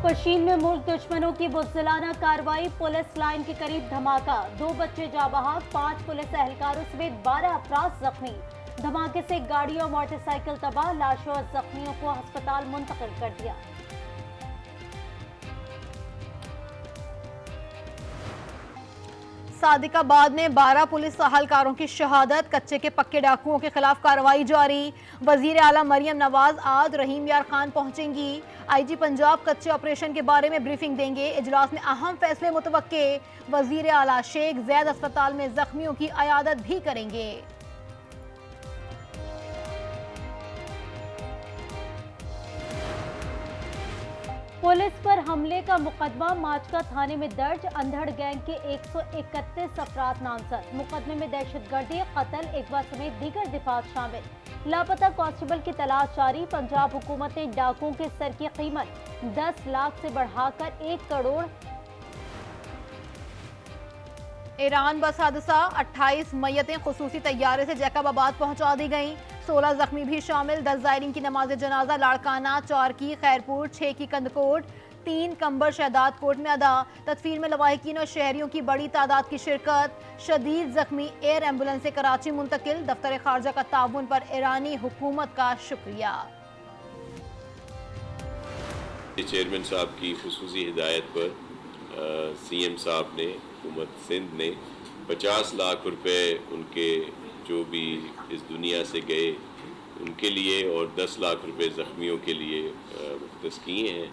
पशीन में मुल्क दुश्मनों की बुज़दिलाना कार्रवाई, पुलिस लाइन के करीब धमाका, 2 बच्चे जाँ बहक, 5 पुलिस एहलकारों समेत 12 अफराद जख्मी। धमाके से गाड़ी और मोटरसाइकिल तबाह, लाशों और जख्मियों को अस्पताल मुंतकिल कर दिया। सादिकाबाद में 12 पुलिस एहलकारों की शहादत, कच्चे के पक्के डाकुओं के खिलाफ कार्रवाई जारी। वजीर आला मरियम नवाज आज रहीम यार खान पहुंचेंगी। आईजी पंजाब कच्चे ऑपरेशन के बारे में ब्रीफिंग देंगे। इजलास में अहम फैसले मुतवक्के। वजीर आला शेख जैद अस्पताल में जख्मियों की अयादत भी करेंगे। पुलिस पर हमले का मुकदमा माचका थाने में दर्ज, अंधड़ गैंग के 131 अफराद नामजद। मुकदमे में दहशतगर्दी, कत्ल, अगवा समेत दीगर दिफात शामिल। लापता कांस्टेबल की तलाश जारी। पंजाब हुकूमत ने डाकुओं के सर की कीमत 10 लाख से बढ़ाकर 1 करोड़। ईरान बस हादसा, 28 मैयतें खुसूसी तैयारे से जैकबाबाद पहुंचा दी गईं। 16 जख्मी भी शामिल। 10 ज़ायरीन की नमाज जनाजा लाड़काना, 4 की खैरपुर, 6 की कंदकोट, 3 कंबर शहदाद कोट में अदा। तदफीर में लवाहिकीन और शहरियों की बड़ी तादाद की शिरकत। शदीद जख्मी एयर एम्बुलेंस से कराची मुंतकिल। दफ्तर खारजा का ताउन पर ईरानी हुकूमत का शुक्रिया। चेयरमैन साहब की खुसूसी हिदायत पर सीएम साहब ने, हुकूमत सिंध ने 50 लाख रुपए उनके जो भी इस दुनिया से गए उनके लिए और 10 लाख रुपए जख्मियों के लिए मुख्तस किए हैं।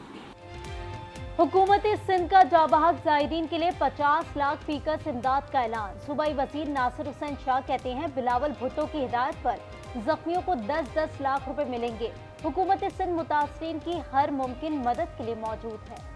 हुकूमत सिंध का जाबहक ज़ायरीन के लिए 50 लाख फीकस इमदाद का ऐलान। सूबाई वजीर नासिर हुसैन शाह कहते हैं बिलावल भुट्टो की हिदायत पर जख्मियों को 10-10 लाख रुपए मिलेंगे। हुकूमत सिंध मुतासरीन की हर मुमकिन मदद के लिए मौजूद है।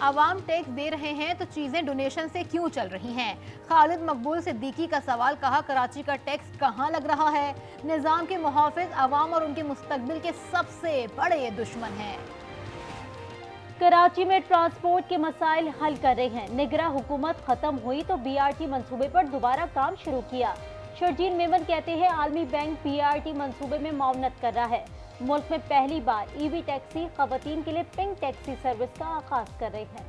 आवाम टैक्स दे रहे हैं तो चीजें डोनेशन से क्यों चल रही हैं? खालिद मकबूल सिद्दीकी का सवाल। कहा, कराची का टैक्स कहां लग रहा है? निजाम के मुहाफिज आवाम और उनके मुस्तकबिल के सबसे बड़े दुश्मन हैं। कराची में ट्रांसपोर्ट के मसाइल हल कर रहे हैं। निगरां हुकूमत खत्म हुई तो बीआरटी मंसूबे पर दोबारा काम शुरू किया। शर्जील मेमन कहते हैं आलमी बैंक बीआरटी मंसूबे में मावनत कर रहा है। मुल्क में पहली बार ईवी टैक्सी खवातीन के लिए पिंक टैक्सी सर्विस का आगाज कर रहे हैं।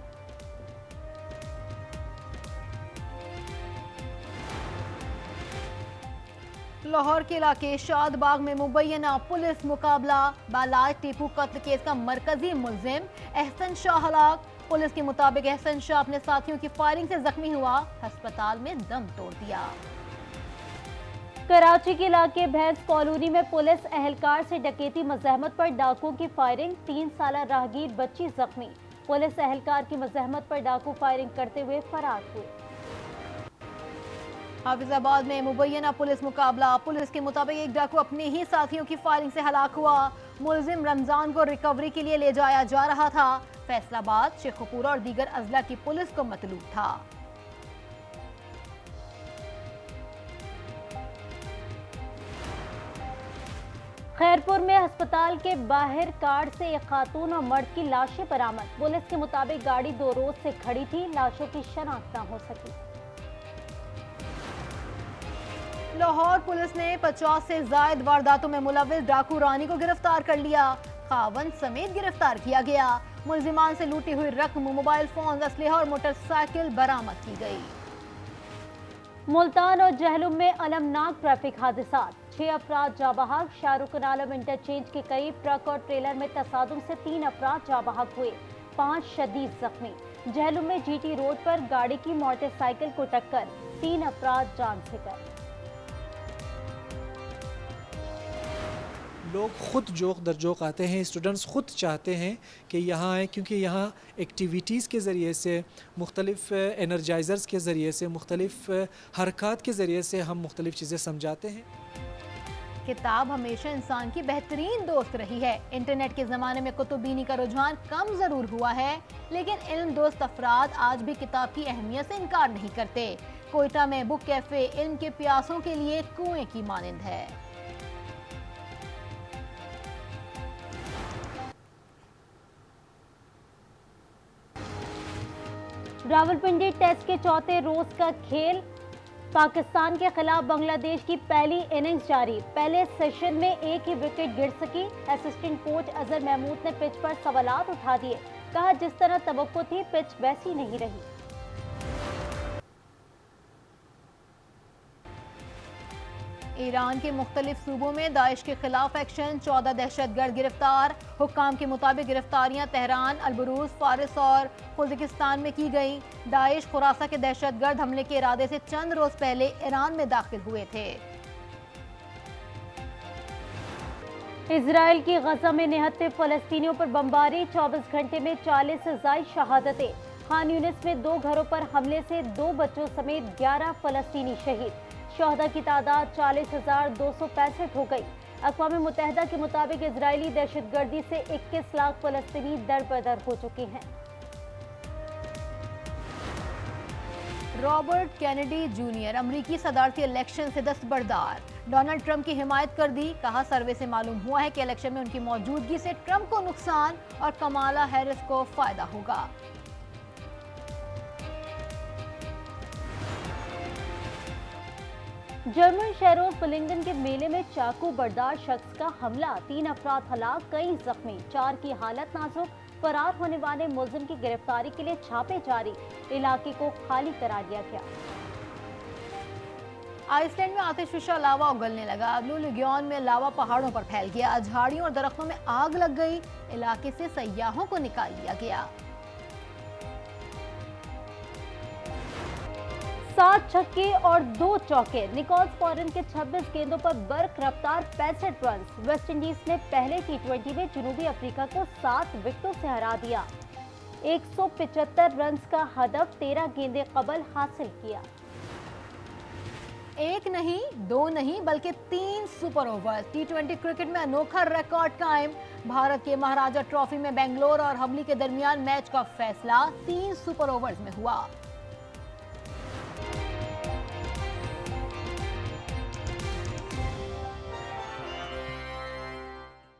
लाहौर के इलाके शादबाग में मुबैना पुलिस मुकाबला। बालाज टीपू कत्ल केस का मरकजी मुल्जिम एहसन शाह हलाक। पुलिस के मुताबिक एहसन शाह अपने साथियों की फायरिंग से जख्मी हुआ, अस्पताल में दम तोड़ दिया। कराची के इलाके भैंस कॉलोनी में पुलिस एहलकार से डकैती मजहमत पर डाकुओं की फायरिंग, 3 साला राहगीर बच्ची जख्मी। पुलिस एहलकार की मजहमत पर डाकू फायरिंग करते हुए फरार हुए। हाफिजाबाद में मुबैना पुलिस मुकाबला। पुलिस के मुताबिक एक डाकू अपने ही साथियों की फायरिंग से हलाक हुआ। मुलजिम रमजान को रिकवरी के लिए ले जाया जा रहा था। फैसलाबाद, शेखपुरा और दीगर अजला की पुलिस को मतलूब था। खैरपुर में अस्पताल के बाहर कार से एक खातून और मर्द की लाशें बरामद। पुलिस के मुताबिक गाड़ी 2 रोज से खड़ी थी, लाशों की शनाख्त न हो सकी। लाहौर पुलिस ने 50 से जायद वारदातों में मुलविस डाकू रानी को गिरफ्तार कर लिया। खावन समेत गिरफ्तार किया गया। मुलजिमान से लूटी हुई रकम, मोबाइल फोन, असलहा और मोटरसाइकिल बरामद की गई। मुल्तान और जहलुम में अलमनाक ट्रैफिक हादसा, 6 अफराद जाँ बहक। शाहरुख आलम इंटरचेंज के करीब ट्रक और ट्रेलर में तसादुम से 3 अफराद जाँ बहक हुए, 5 शदीद जख्मी। जहलुम में जीटी रोड पर गाड़ी की मोटरसाइकिल को टक्कर, 3 अफराद जान से गए। लोग खुद जोक दर जोक आते हैं, स्टूडेंट्स खुद चाहते हैं कि यहाँ आएँ, क्योंकि यहाँ एक्टिविटीज़ के ज़रिए से, मुख्तलिफ़ एनर्जाइज़र्स के ज़रिए से, मुख्तलिफ़ हरकत के ज़रिए से हम मुख्तलिफ़ चीज़ें समझाते हैं। किताब हमेशा इंसान की बेहतरीन दोस्त रही है। इंटरनेट के ज़माने में कुतुबीनी का रुझान कम ज़रूर हुआ है, लेकिन इल्म दोस्त अफराद आज भी किताब की अहमियत से इनकार नहीं करते। कोयटा में बुक कैफ़े इल्म के प्यासों के लिए कुएं की मानिंद है। रावलपिंडी टेस्ट के चौथे रोज का खेल पाकिस्तान के खिलाफ बांग्लादेश की पहली इनिंग्स जारी। पहले सेशन में एक ही विकेट गिर सकी। असिस्टेंट कोच अजहर महमूद ने पिच पर सवालात उठा दिए। कहा, जिस तरह तवक्को थी पिच वैसी नहीं रही। ईरान के मुख्तलिफ सूबों में दाइश के खिलाफ एक्शन, 14 दहशतगर्द गिरफ्तार। हुक्काम के मुताबिक गिरफ्तारियां तेहरान, अलबरूज, फारिस और उज़्बेकिस्तान में की गई। दाइश खुरासा के दहशतगर्द हमले के इरादे से चंद रोज पहले ईरान में दाखिल हुए थे। इजराइल की गजा में निहत्ते फलस्तीनियों पर बमबारी, 24 घंटे में 40 से ज़ायद शहादतें। खान यूनिस में 2 घरों पर हमले से 2 बच्चों समेत 11 फलस्तीनी शहीद। शहदा की तादाद 40,265 हो गई। अक़वाम मुत्तहिदा के मुताबिक इजरायली दहशतगर्दी से 21 लाख फलस्तीनी दर-बदर हो चुके हैं। रॉबर्ट कैनेडी जूनियर अमरीकी सदारती इलेक्शन से दस्तबरदार। डोनाल्ड ट्रंप की हिमायत कर दी। कहा, सर्वे से मालूम हुआ है कि इलेक्शन में उनकी मौजूदगी से ट्रंप को नुकसान और कमाला हैरिस को फायदा होगा। जर्मन शहरों फिलिंगन के मेले में चाकू बरदार शख्स का हमला, 3 अफराद हलाक, कई जख्मी, 4 की हालत नाजुक। फरार होने वाले मुलजिम की गिरफ्तारी के लिए छापे जारी। इलाके को खाली करा दिया गया। आइसलैंड में आतिशफिशा लावा उगलने लगा। ब्लू लेग्योन में लावा पहाड़ों पर फैल गया। झाड़ियों और दरख्तों में आग लग गई। इलाके से सयाहों को निकाल लिया गया। 7 छक्के और 2 चौके। निकोलस पॉरन के 26 गेंदों पर बर्क रफ्तार 65 रन। वेस्ट इंडीज ने पहले T20 में जनूबी अफ्रीका को 7 विकेटों से हरा दिया। 175 रन का हदफ 13 गेंदें कबल हासिल किया। 1 नहीं, 2 नहीं, बल्कि 3 सुपर ओवर। T20 क्रिकेट में अनोखा रिकॉर्ड कायम। भारत के महाराजा ट्रॉफी में बेंगलोर और हबली के दरमियान मैच का फैसला 3 सुपर ओवर्स में हुआ।